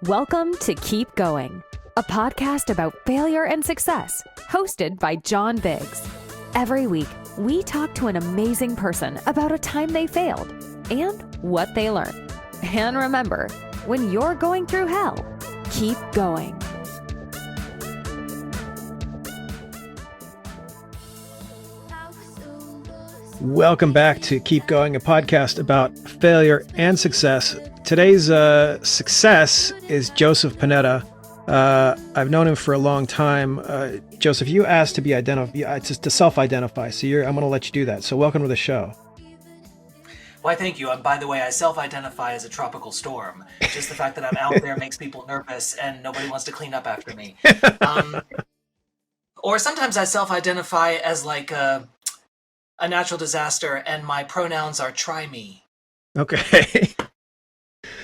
Welcome to Keep Going, a podcast about failure and success, hosted by John Biggs. Every week, we talk to an amazing person about a time they failed and what they learned. And remember, when you're going through hell, keep going. Welcome back to Keep Going, a podcast about failure and success. Today's success is Joseph Panetta. I've known him for a long time. Joseph, you asked to be to self-identify, so I'm going to let you do that. So welcome to the show. Why, thank you. By the way, I self-identify as a tropical storm. Just the fact that I'm out there makes people nervous, and nobody wants to clean up after me. Or sometimes I self-identify as like a natural disaster, and my pronouns are try me. Okay.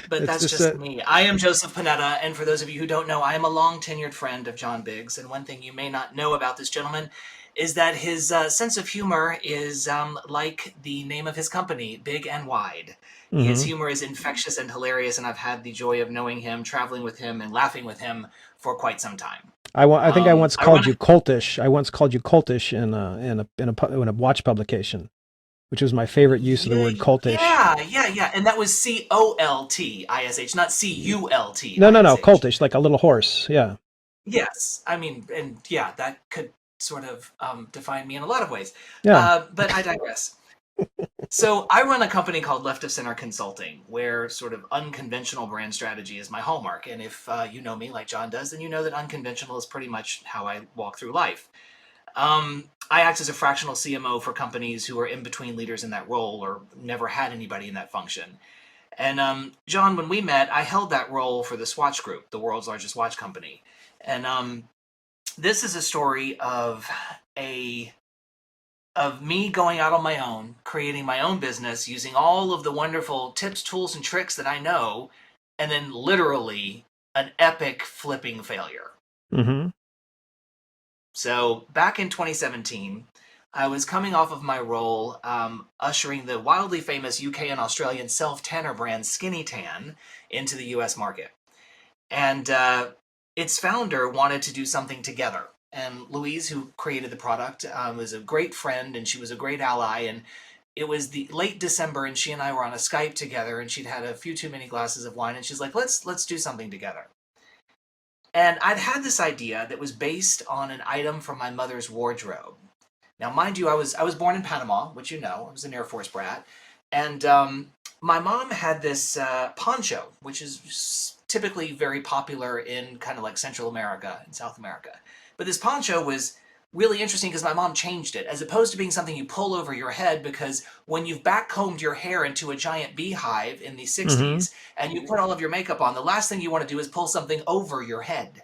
But that's just me. I am Joseph Panetta, and for those of you who don't know, I am a long-tenured friend of John Biggs, and one thing you may not know about this gentleman is that his sense of humor is like the name of his company, Big and Wide. Mm-hmm. His humor is infectious and hilarious, and I've had the joy of knowing him, traveling with him, and laughing with him for quite some time. I think I once called you cultish. I once called you cultish in a watch publication, which was my favorite use of the word cultish. Yeah. And that was COLTISH, not CULT. No, cultish, like a little horse. Yeah. Yes. I mean, and yeah, that could sort of define me in a lot of ways. Yeah. But I digress. So I run a company called Left of Center Consulting, where sort of unconventional brand strategy is my hallmark. And if you know me like John does, then you know that unconventional is pretty much how I walk through life. I act as a fractional CMO for companies who are in between leaders in that role or never had anybody in that function. And John, when we met, I held that role for the Swatch Group, the world's largest watch company. And this is a story of me going out on my own, creating my own business, using all of the wonderful tips, tools, and tricks that I know, and then literally an epic flipping failure. Mm-hmm. So back in 2017, I was coming off of my role ushering the wildly famous UK and Australian self-tanner brand Skinny Tan into the US market. And its founder wanted to do something together. And Louise, who created the product, was a great friend, and she was a great ally. And it was the late December, and she and I were on a Skype together, and she'd had a few too many glasses of wine, and she's like, let's do something together. And I'd had this idea that was based on an item from my mother's wardrobe. Now, mind you, I was born in Panama, which you know, I was an Air Force brat. And my mom had this poncho, which is typically very popular in kind of like Central America and South America. But this poncho was really interesting because my mom changed it, as opposed to being something you pull over your head, because when you've backcombed your hair into a giant beehive in the 60s mm-hmm. and you put all of your makeup on, the last thing you want to do is pull something over your head,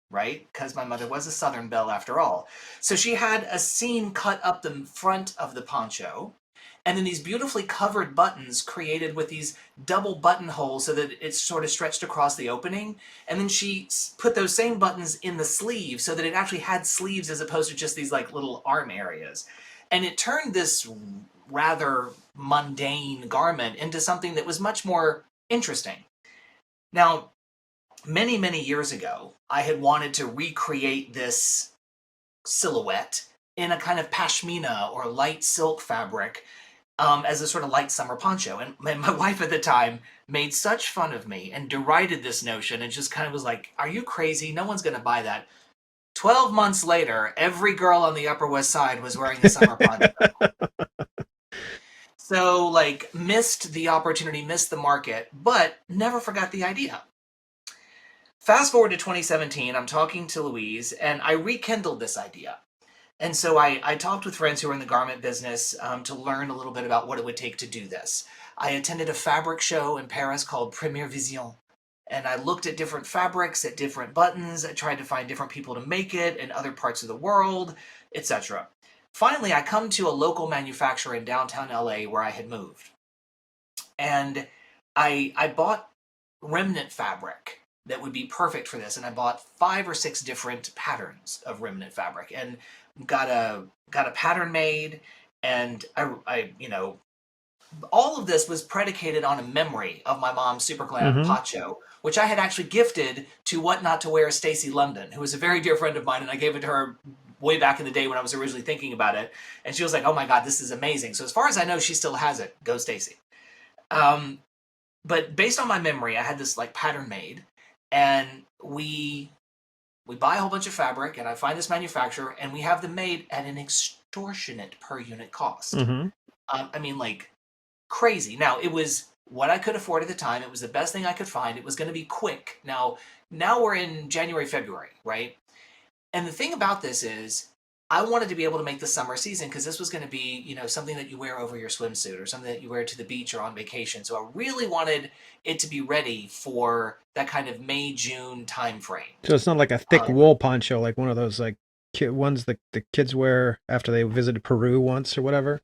right? Because my mother was a Southern belle after all. So she had a seam cut up the front of the poncho, and then these beautifully covered buttons created with these double buttonholes so that it's sort of stretched across the opening. And then she put those same buttons in the sleeves so that it actually had sleeves as opposed to just these like little arm areas. And it turned this rather mundane garment into something that was much more interesting. Now, many, many years ago, I had wanted to recreate this silhouette in a kind of pashmina or light silk fabric, as a sort of light summer poncho. And my wife at the time made such fun of me and derided this notion and just kind of was like, are you crazy? No one's going to buy that. 12 months later, every girl on the Upper West Side was wearing the summer poncho. So, like, missed the opportunity, missed the market, but never forgot the idea. Fast forward to 2017, I'm talking to Louise, and I rekindled this idea. And so I talked with friends who are in the garment business to learn a little bit about what it would take to do this. I attended a fabric show in Paris called Première Vision, and I looked at different fabrics, at different buttons. I tried to find different people to make it in other parts of the world, etc. Finally, I come to a local manufacturer in downtown LA where I had moved. And I bought remnant fabric that would be perfect for this, and I bought 5 or 6 different patterns of remnant fabric and got a pattern made, and I all of this was predicated on a memory of my mom's Super Glam Mm-hmm. poncho, which I had actually gifted to What Not to Wear Stacy London, who was a very dear friend of mine, and I gave it to her way back in the day when I was originally thinking about it. And she was like, "Oh my God, this is amazing." So as far as I know, she still has it. Go Stacy. Um, but based on my memory, I had this like pattern made, and we buy a whole bunch of fabric, and I find this manufacturer, and we have them made at an extortionate per unit cost. Mm-hmm. I mean, like crazy. Now, it was what I could afford at the time. It was the best thing I could find. It was going to be quick. Now we're in January, February, right? And the thing about this is, I wanted to be able to make the summer season because this was going to be, something that you wear over your swimsuit or something that you wear to the beach or on vacation. So I really wanted it to be ready for that kind of May, June time frame. So it's not like a thick wool poncho, like one of those like ones that the kids wear after they visited Peru once or whatever.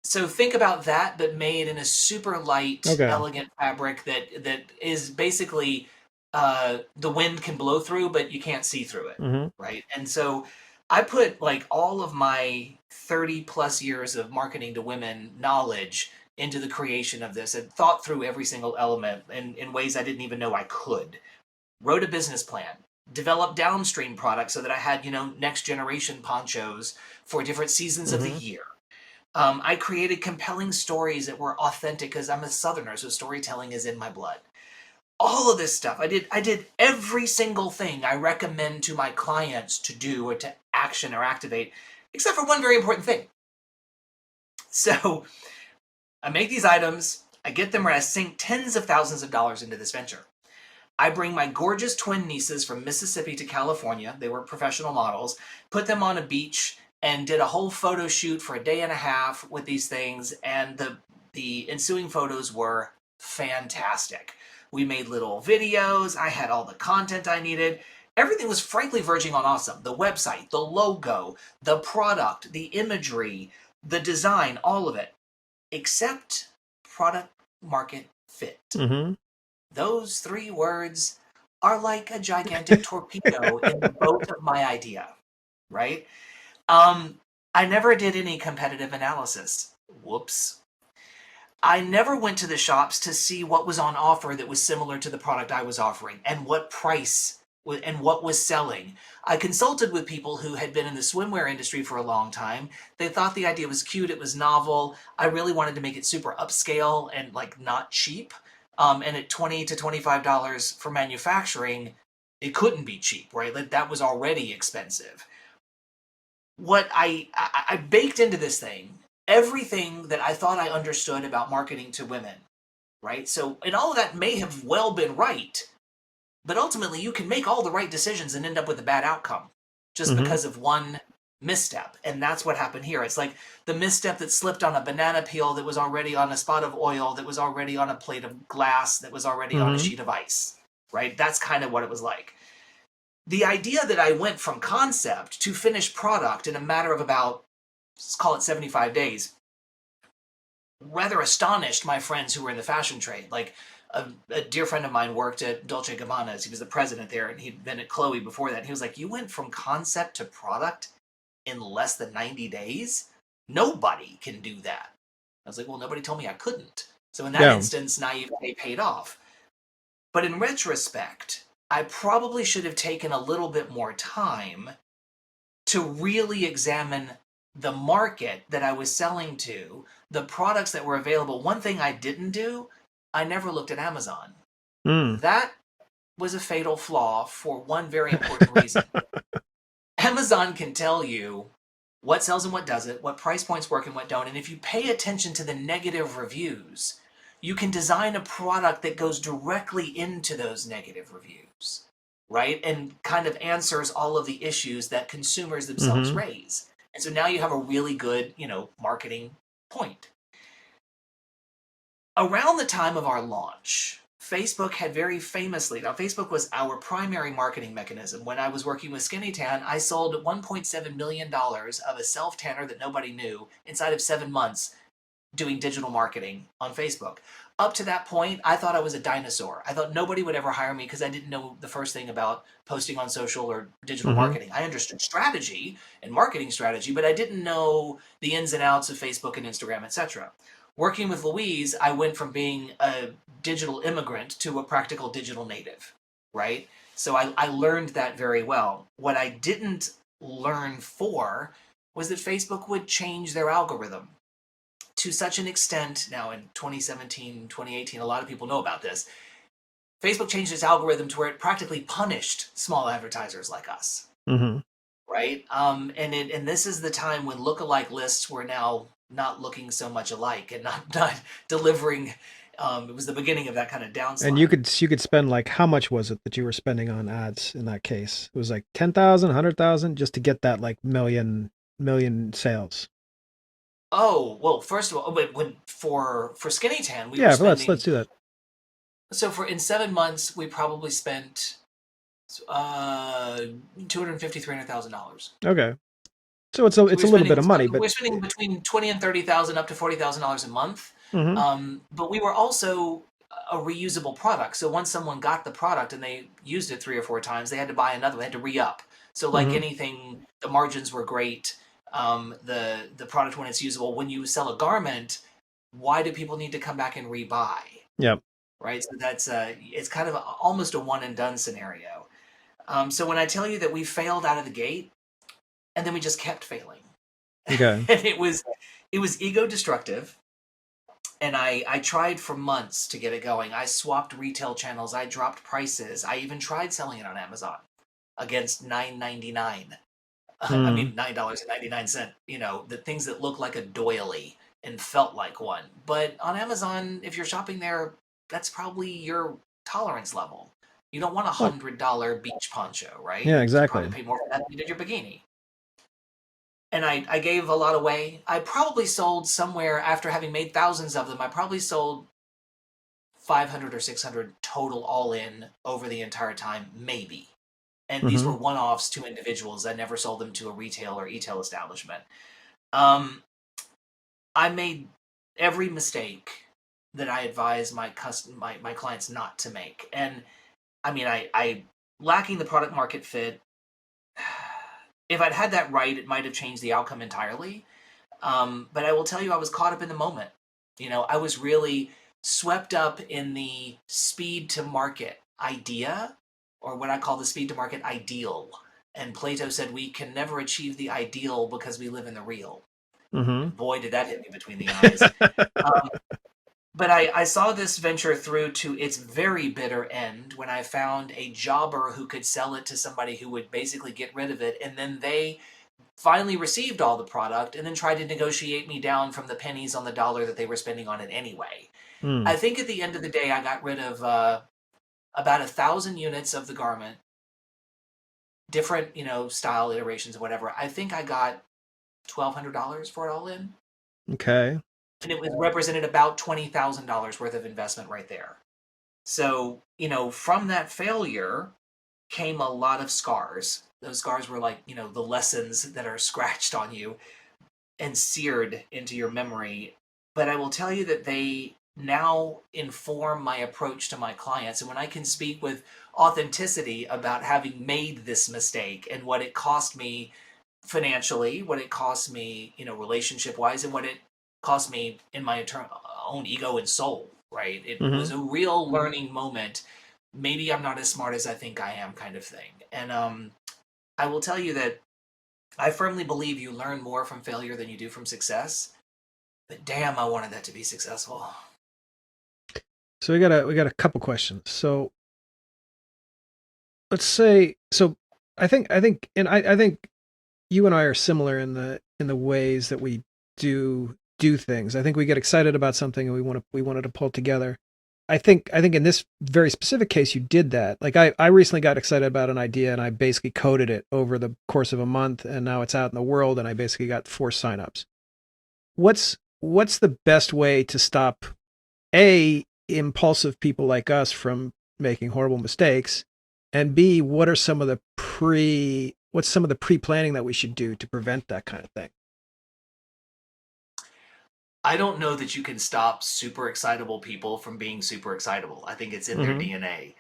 So think about that, but made in a super light, elegant fabric that is basically the wind can blow through, but you can't see through it, right? And so I put like all of my 30 plus years of marketing to women knowledge into the creation of this and thought through every single element in ways I didn't even know I could. Wrote a business plan, developed downstream products so that I had, next generation ponchos for different seasons of the year. I created compelling stories that were authentic because I'm a Southerner, so storytelling is in my blood. All of this stuff. I did every single thing I recommend to my clients to do or to action or activate, except for one very important thing. So I make these items, I get them, and I sink tens of thousands of dollars into this venture. I bring my gorgeous twin nieces from Mississippi to California. They were professional models, put them on a beach, and did a whole photo shoot for a day and a half with these things, and the ensuing photos were fantastic. We made little videos, I had all the content I needed. Everything was frankly verging on awesome. The website, the logo, the product, the imagery, the design, all of it. Except product market fit. Mm-hmm. Those three words are like a gigantic torpedo in the boat of my idea, right? I never did any competitive analysis. Whoops. I never went to the shops to see what was on offer that was similar to the product I was offering and what price and what was selling. I consulted with people who had been in the swimwear industry for a long time. They thought the idea was cute, it was novel. I really wanted to make it super upscale and like not cheap. And at $20 to $25 for manufacturing, it couldn't be cheap, right? Like that was already expensive. What I baked into this thing, everything that I thought I understood about marketing to women, right? So, and all of that may have well been right, but ultimately you can make all the right decisions and end up with a bad outcome just because of one misstep. And that's what happened here. It's like the misstep that slipped on a banana peel that was already on a spot of oil, that was already on a plate of glass, that was already on a sheet of ice, right? That's kind of what it was like. The idea that I went from concept to finished product in a matter of about, let's call it 75 days, rather astonished my friends who were in the fashion trade. Like a dear friend of mine worked at Dolce & Gabbana. He was the president there, and he'd been at Chloe before that. And he was like, "You went from concept to product in less than 90 days? Nobody can do that." I was like, "Well, nobody told me I couldn't." So in that instance, naivete paid off. But in retrospect, I probably should have taken a little bit more time to really examine the market that I was selling to, the products that were available. One thing I didn't do, I never looked at Amazon. That was a fatal flaw for one very important reason. Amazon can tell you what sells and what doesn't, what price points work and what don't. And if you pay attention to the negative reviews, you can design a product that goes directly into those negative reviews, right? And kind of answers all of the issues that consumers themselves raise. And so now you have a really good, marketing point. Around the time of our launch, Facebook had very famously, now Facebook was our primary marketing mechanism. When I was working with Skinny Tan, I sold $1.7 million of a self-tanner that nobody knew inside of 7 months doing digital marketing on Facebook. Up to that point, I thought I was a dinosaur. I thought nobody would ever hire me because I didn't know the first thing about posting on social or digital marketing. I understood strategy and marketing strategy, but I didn't know the ins and outs of Facebook and Instagram, etc. working with Louise, I went from being a digital immigrant to a practical digital native, right? So I learned that very well. What I didn't learn was that Facebook would change their algorithm to such an extent. Now in 2017, 2018, a lot of people know about this. Facebook changed its algorithm to where it practically punished small advertisers like us, Mm-hmm. right? And this is the time when lookalike lists were now not looking so much alike and not delivering. It was the beginning of that kind of downslide. And you could spend like, how much was it that you were spending on ads in that case? It was like 10,000, 100,000 just to get that like million sales. Oh, well, first of all, for Skinny Tan, we were Yeah, but spending. let's do that. So in 7 months, we probably spent $250,000, $300,000. Okay. So it's a little bit of money, but we're spending between $20,000 and $30,000 up to $40,000 a month. mm-hmm. But we were also a reusable product. So once someone got the product and they used it 3 or 4 times, they had to buy another. They had to re-up. So like Mm-hmm. anything, the margins were great. The product, when it's usable, when you sell a garment, why do people need to come back and rebuy? Yep. Right. So that's it's kind of almost a one and done scenario. So when I tell you that we failed out of the gate, and then we just kept failing, Okay. and it was ego destructive. And I tried for months to get it going. I swapped retail channels. I dropped prices. I even tried selling it on Amazon against $9.99. I mean $9.99. You know, the things that look like a doily and felt like one. But on Amazon, if you're shopping there, that's probably your tolerance level. You don't want $100 beach poncho, right? Yeah, exactly. You probably pay more for that than you did your bikini. And I gave a lot away. I probably sold somewhere, after having made thousands of them, I probably sold 500 or 600 total all in over the entire time, maybe. And these were one-offs to individuals. I never sold them to a retail or e-tail establishment. I made every mistake that I advise my clients not to make. And I mean, I lacking the product market fit. If I'd had that right, it might have changed the outcome entirely. But I will tell you, I was caught up in the moment. You know, I was really swept up in the speed to market idea, or what I call the speed to market ideal. And Plato said we can never achieve the ideal because we live in the real. Mm-hmm. Boy, did that hit me between the eyes. But I saw this venture through to its very bitter end when I found a jobber who could sell it to somebody who would basically get rid of it. And then they finally received all the product and then tried to negotiate me down from the pennies on the dollar that they were spending on it anyway. I think at the end of the day, I got rid of about 1,000 units of the garment, different, style iterations or whatever. I think I got $1,200 for it all in. Okay. And it was represented about $20,000 worth of investment right there. So, from that failure came a lot of scars. Those scars were like, the lessons that are scratched on you and seared into your memory. But I will tell you that they now inform my approach to my clients. And when I can speak with authenticity about having made this mistake and what it cost me financially, what it cost me, relationship-wise, and what it cost me in my own ego and soul, right? It was a real learning moment. Maybe I'm not as smart as I think I am, kind of thing. And I will tell you that I firmly believe you learn more from failure than you do from success. But damn, I wanted that to be successful. So we got a couple questions. So let's say, I think you and I are similar in the ways that we do things. I think we get excited about something and we wanted to pull it together. I think in this very specific case, you did that. Like I recently got excited about an idea and I basically coded it over the course of a month, and now it's out in the world and I basically got 4 signups. What's the best way to stop impulsive people like us from making horrible mistakes, and B, what's some of the pre-planning that we should do to prevent that kind of thing? I don't know that you can stop super excitable people from being super excitable. I think it's in their DNA.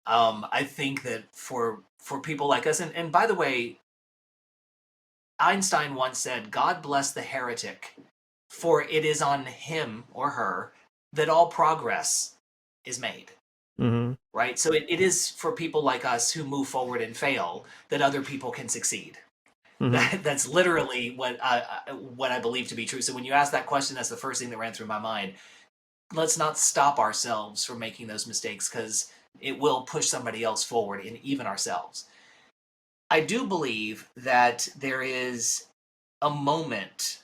I think that for people like us, and by the way, Einstein once said, God bless the heretic for it is on him or her that all progress is made. Mm-hmm. Right? So it is for people like us who move forward and fail that other people can succeed. Mm-hmm. That's literally what I believe to be true. So when you ask that question, that's the first thing that ran through my mind. Let's not stop ourselves from making those mistakes, because it will push somebody else forward, and even ourselves. I do believe that there is a moment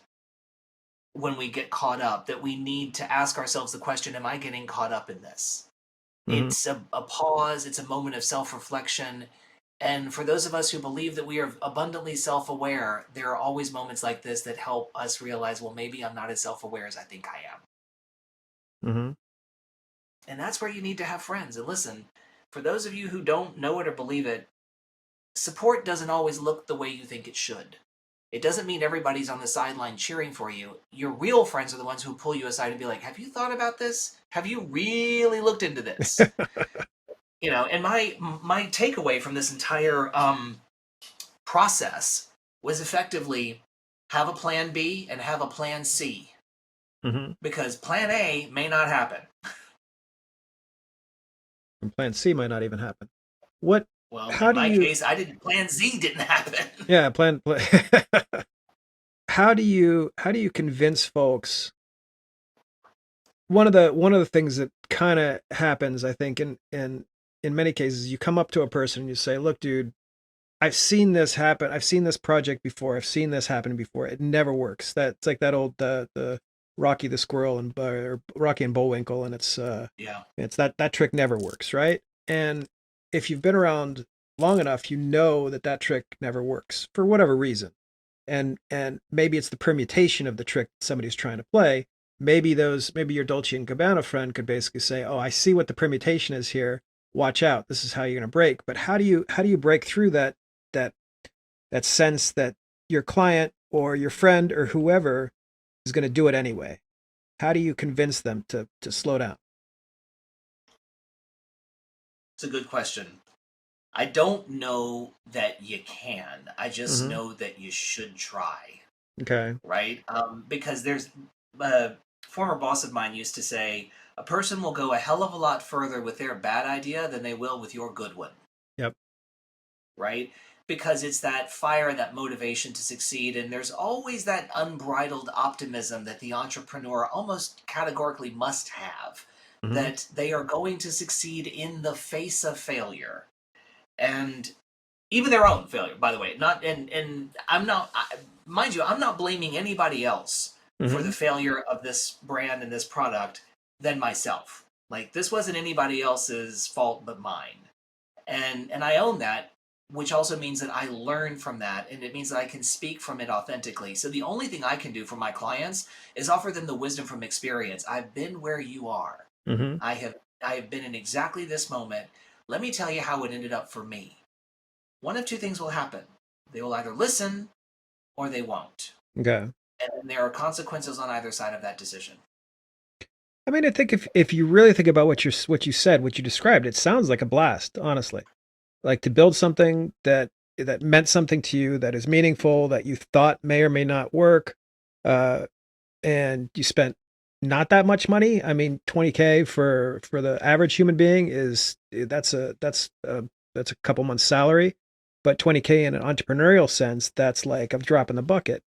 when we get caught up that we need to ask ourselves the question, am I getting caught up in this? Mm-hmm. It's a pause, it's a moment of self-reflection. And for those of us who believe that we are abundantly self-aware, there are always moments like this that help us realize, well, maybe I'm not as self-aware as I think I am. Mm-hmm. And that's where you need to have friends. And listen, for those of you who don't know it or believe it, support doesn't always look the way you think it should. It doesn't mean everybody's on the sideline cheering for you. Your real friends are the ones who pull you aside and be like, have you thought about this? Have you really looked into this? And my takeaway from this entire process was effectively have a plan B and have a plan C, Mm-hmm. because plan A may not happen. And plan C might not even happen. What? Well, How in do my you? case, plan Z didn't happen. Yeah, plan. How do you convince folks? One of the things that kind of happens, I think, in many cases, you come up to a person and you say, "Look, dude, I've seen this happen. I've seen this project before. I've seen this happen before. It never works." That's like that old the Rocky the Squirrel and or Rocky and Bullwinkle, and Yeah. it's that trick never works, right? And if you've been around long enough, you know that trick never works for whatever reason. And maybe it's the permutation of the trick somebody's trying to play. Maybe your Dolce and Gabbana friend could basically say, "Oh, I see what the permutation is here. Watch out. This is how you're going to break." But how do you break through that that sense that your client or your friend or whoever is going to do it anyway? How do you convince them to slow down? It's a good question. I don't know that you can. I just Mm-hmm. know that you should try, Okay. right? Because there's a former boss of mine used to say, a person will go a hell of a lot further with their bad idea than they will with your good one, Yep. right? Because it's that fire, that motivation to succeed, and there's always that unbridled optimism that the entrepreneur almost categorically must have, Mm-hmm. that they are going to succeed in the face of failure. And even their own failure, by the way. Not and I'm not mind you, I'm not blaming anybody else for Mm-hmm. the failure of this brand and this product than myself. Like, this wasn't anybody else's fault but mine. And I own that, which also means that I learn from that, and it means that I can speak from it authentically. So the only thing I can do for my clients is offer them the wisdom from experience. I've been where you are. Mm-hmm. I have been in exactly this moment. Let me tell you how it ended up for me. One of two things will happen. They will either listen or they won't. Okay. And there are consequences on either side of that decision. I mean, I think if you really think about what you said, what you described, it sounds like a blast, honestly. Like to build something that meant something to you, that is meaningful, that you thought may or may not work, uh, and you spent not that much money. I mean, 20K for the average human being that's a couple months salary, but 20K in an entrepreneurial sense, that's like a drop in the bucket.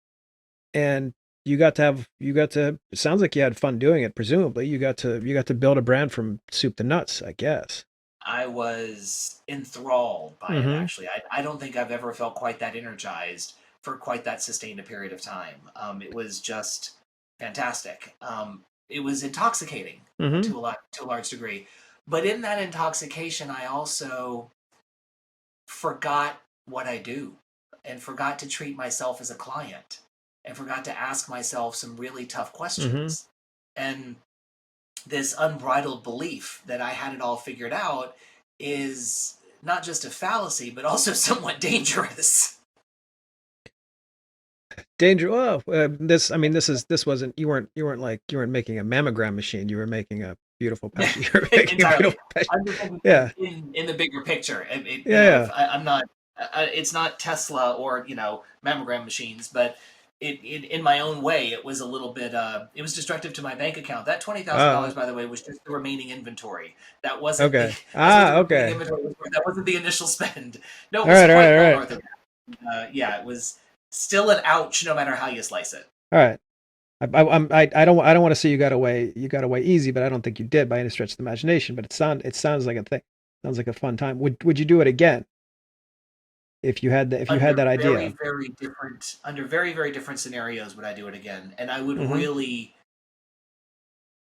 And it sounds like you had fun doing it. Presumably, you got to build a brand from soup to nuts, I guess. I was enthralled by it, Mm-hmm. actually. I don't think I've ever felt quite that energized for quite that sustained a period of time. It was just fantastic. It was intoxicating Mm-hmm. to a large degree. But in that intoxication, I also forgot what I do, and forgot to treat myself as a client, and forgot to ask myself some really tough Mm-hmm. questions. And this unbridled belief that I had it all figured out is not just a fallacy, but also somewhat dangerous. Danger. Oh, this. I mean, this wasn't. You weren't making a mammogram machine. You were making a beautiful pet. You were making a Entirely. beautiful pet. I'm just thinking Yeah. in the bigger picture. Yeah. If I'm not, it's not Tesla or mammogram machines, but in my own way, it was a little bit, it was destructive to my bank account. That Uh, $20,000, by the way, was just the remaining inventory. That wasn't the, okay. that's what the remaining Okay. inventory was for. That wasn't the initial spend. No, it All was right. All right. quite All well right. north of that. Yeah, it was still an ouch, no matter how you slice it. All right. I don't want to say you got away easy, but I don't think you did by any stretch of the imagination. But it sounds like a thing. Sounds like a fun time. Would you do it again if you had that idea? Under very, very different scenarios would I do it again. And I would Mm-hmm. really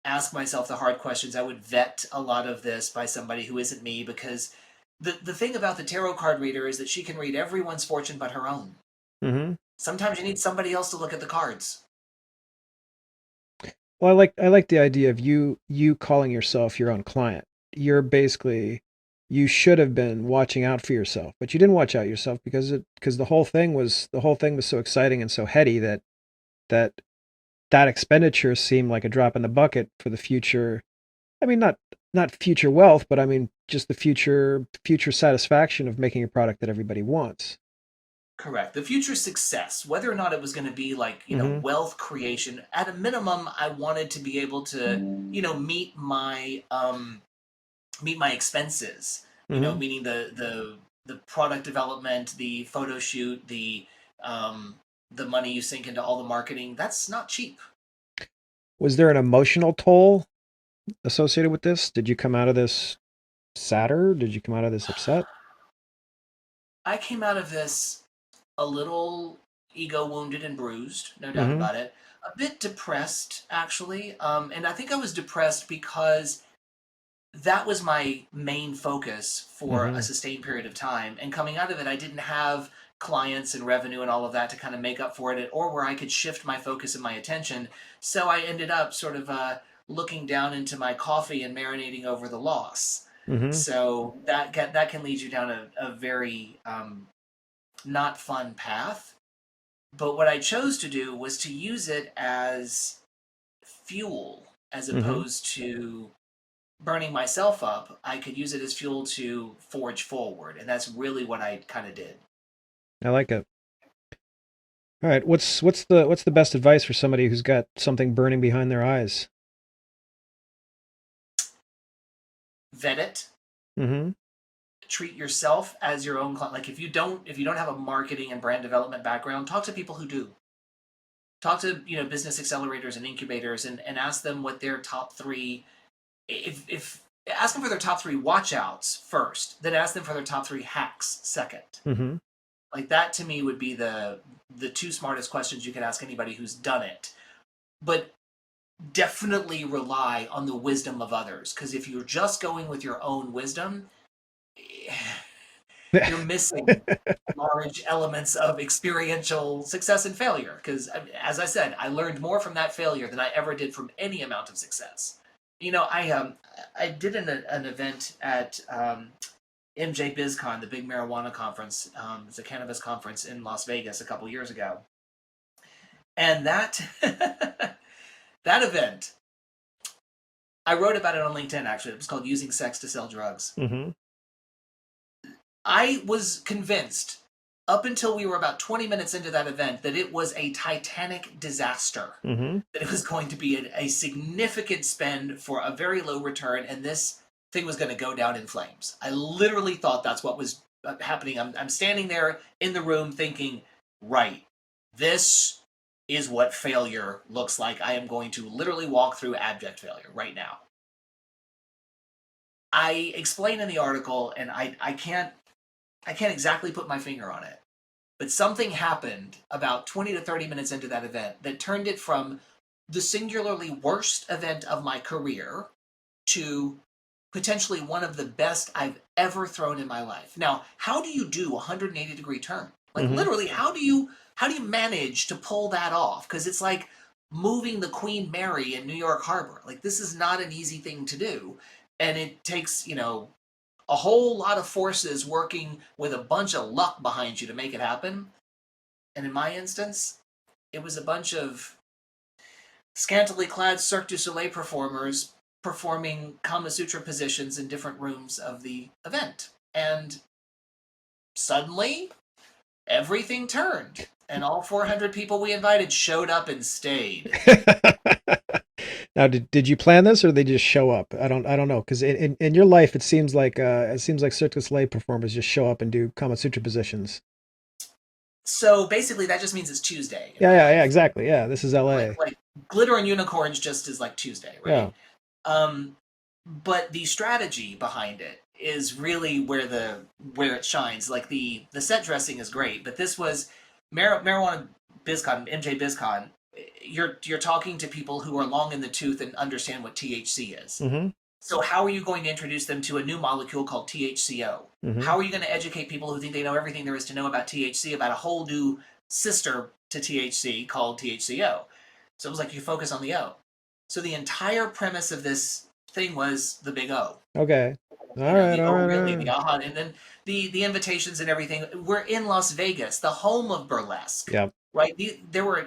ask myself the hard questions. I would vet a lot of this by somebody who isn't me, because the thing about the tarot card reader is that she can read everyone's fortune but her own. Mm-hmm. Sometimes you need somebody else to look at the cards. Well, I like the idea of you calling yourself your own client. You're basically you should have been watching out for yourself, but you didn't watch out yourself because the whole thing was so exciting and so heady that that expenditure seemed like a drop in the bucket for the future. I mean, not future wealth, but I mean just the future satisfaction of making a product that everybody wants. Correct. The future success, whether or not it was going to be like, Mm-hmm. wealth creation, at a minimum, I wanted to be able to, meet my expenses. Mm-hmm. Meaning the product development, the photo shoot, the money you sink into all the marketing. That's not cheap. Was there an emotional toll associated with this? Did you come out of this sadder? Did you come out of this upset? I came out of this a little ego wounded and bruised, no doubt Mm-hmm. about it. A bit depressed, actually. And I think I was depressed because that was my main focus for a Mm-hmm. sustained period of time. And coming out of it, I didn't have clients and revenue and all of that to kind of make up for it, or where I could shift my focus and my attention. So I ended up sort of looking down into my coffee and marinating over the loss. Mm-hmm. So that can lead you down a very not fun path. But what I chose to do was to use it as fuel as Mm-hmm. opposed to burning myself up. I could use it as fuel to forge forward, and that's really what I kind of did. I like it. All right. What's the best advice for somebody who's got something burning behind their eyes? Vet it. Mm-hmm. Treat yourself as your own client. Like if you don't have a marketing and brand development background, talk to people who do. Talk to business accelerators and incubators, and ask them what their top three. If ask them for their top three watchouts first, then ask them for their top three hacks second. Mm-hmm. Like that to me would be the two smartest questions you could ask anybody who's done it. But definitely rely on the wisdom of others, because if you're just going with your own wisdom, you're missing large elements of experiential success and failure. Because, as I said, I learned more from that failure than I ever did from any amount of success. I did an event at MJ BizCon, the big marijuana conference. It's a cannabis conference in Las Vegas a couple years ago, and that that event, I wrote about it on LinkedIn. Actually, it was called "Using Sex to Sell Drugs." Mm-hmm. I was convinced up until we were about 20 minutes into that event that it was a titanic disaster, Mm-hmm. that it was going to be a significant spend for a very low return, and this thing was going to go down in flames. I literally thought that's what was happening. I'm standing there in the room thinking, right, this is what failure looks like. I am going to literally walk through abject failure right now. I explain in the article, and I can't exactly put my finger on it, but something happened about 20 to 30 minutes into that event that turned it from the singularly worst event of my career to potentially one of the best I've ever thrown in my life. Now, how do you do a 180-degree turn? Like Mm-hmm. literally, how do you manage to pull that off? Because it's like moving the Queen Mary in New York Harbor. Like this is not an easy thing to do, and it takes a whole lot of forces working with a bunch of luck behind you to make it happen. And in my instance, it was a bunch of scantily clad Cirque du Soleil performers performing Kama Sutra positions in different rooms of the event. And suddenly, everything turned. And all 400 people we invited showed up and stayed. Now, did you plan this or they just show up? I don't know, because in your life it seems like Cirque du Soleil performers just show up and do Kama Sutra positions. So basically, that just means it's Tuesday. Yeah, exactly. Yeah, this is LA. Like Glitter and Unicorns just is like Tuesday, right? Yeah. But the strategy behind it is really where it shines. Like the set dressing is great, but this was Marijuana BizCon, MJ BizCon. You're talking to people who are long in the tooth and understand what THC is. Mm-hmm. So how are you going to introduce them to a new molecule called THCO? Mm-hmm. How are you going to educate people who think they know everything there is to know about THC about a whole new sister to THC called THCO? So it was like you focus on the O. So the entire premise of this thing was the big O. Okay. All right. The aha, and then the invitations and everything. We're in Las Vegas, the home of burlesque. Yep. Right? There were,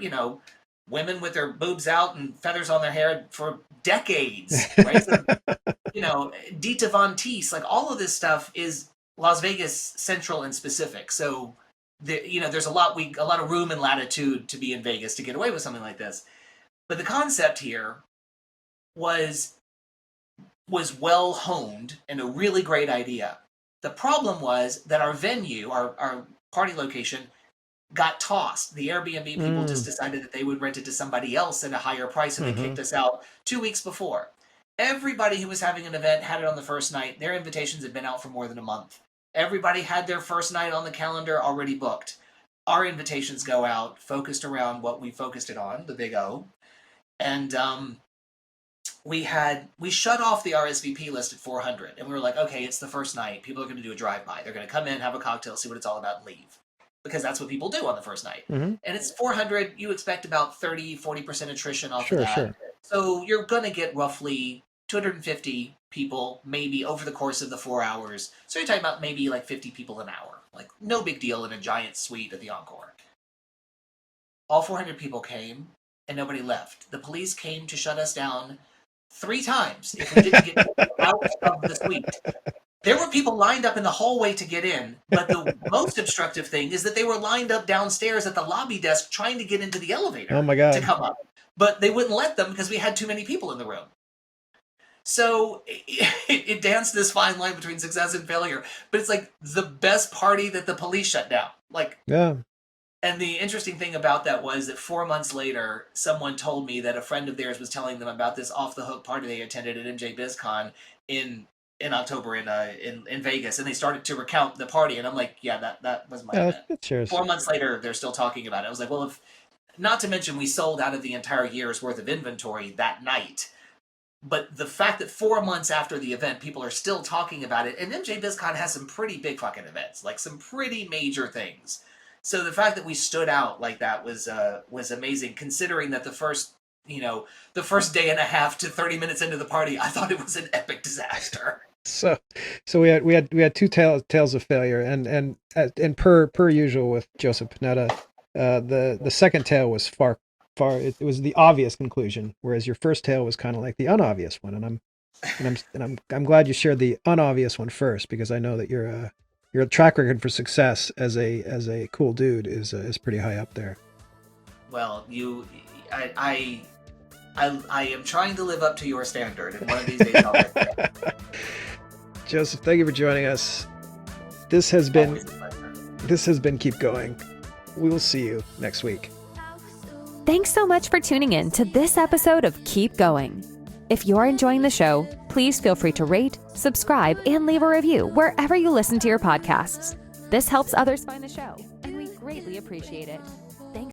women with their boobs out and feathers on their hair for decades, right? So, Dita Von Teese, like all of this stuff is Las Vegas central and specific. So, there's a lot of room and latitude to be in Vegas to get away with something like this. But the concept here was well honed and a really great idea. The problem was that our venue, our party location, got tossed. The Airbnb people just decided that they would rent it to somebody else at a higher price, and they kicked us out 2 weeks before. Everybody who was having an event had it on the first night. Their invitations had been out for more than a month. Everybody had their first night on the calendar already booked. Our invitations go out, focused around what we focused it on, the Big O. And we shut off the RSVP list at 400. And we were like, okay, it's the first night. People are going to do a drive-by. They're going to come in, have a cocktail, see what it's all about, and leave. Because that's what people do on the first night. Mm-hmm. And it's 400. You expect about 30-40% attrition off of that. Sure. So you're going to get roughly 250 people maybe over the course of the 4 hours. So you're talking about maybe like 50 people an hour. Like no big deal in a giant suite at the Encore. All 400 people came and nobody left. The police came to shut us down 3 times if we didn't get out of the suite. There were people lined up in the hallway to get in, but the most obstructive thing is that they were lined up downstairs at the lobby desk trying to get into the elevator to come up. But they wouldn't let them because we had too many people in the room. So it danced this fine line between success and failure. But it's like the best party that the police shut down. Yeah. And the interesting thing about that was that 4 months later, someone told me that a friend of theirs was telling them about this off-the-hook party they attended at MJ BizCon in October in Vegas, and they started to recount the party, and I'm like, yeah, that was my event. Cheers. 4 months later, they're still talking about it. I was like, well, not to mention we sold out of the entire year's worth of inventory that night. But the fact that 4 months after the event, people are still talking about it, and MJ BizCon has some pretty big fucking events, like some pretty major things. So the fact that we stood out like that was amazing, considering that the first day and a half to 30 minutes into the party, I thought it was an epic disaster. So we had 2 tales of failure, and per usual with Joseph Panetta, the second tale was far it was the obvious conclusion, whereas your first tale was kind of like the unobvious one, and I'm glad you shared the unobvious one first, because I know that your track record for success as a cool dude is pretty high up there. Well, I am trying to live up to your standard, and one of these days I'll get there. Joseph, thank you for joining us. This has been Keep Going. We will see you next week. Thanks so much for tuning in to this episode of Keep Going. If you're enjoying the show, please feel free to rate, subscribe, and leave a review wherever you listen to your podcasts. This helps others find the show, and we greatly appreciate it.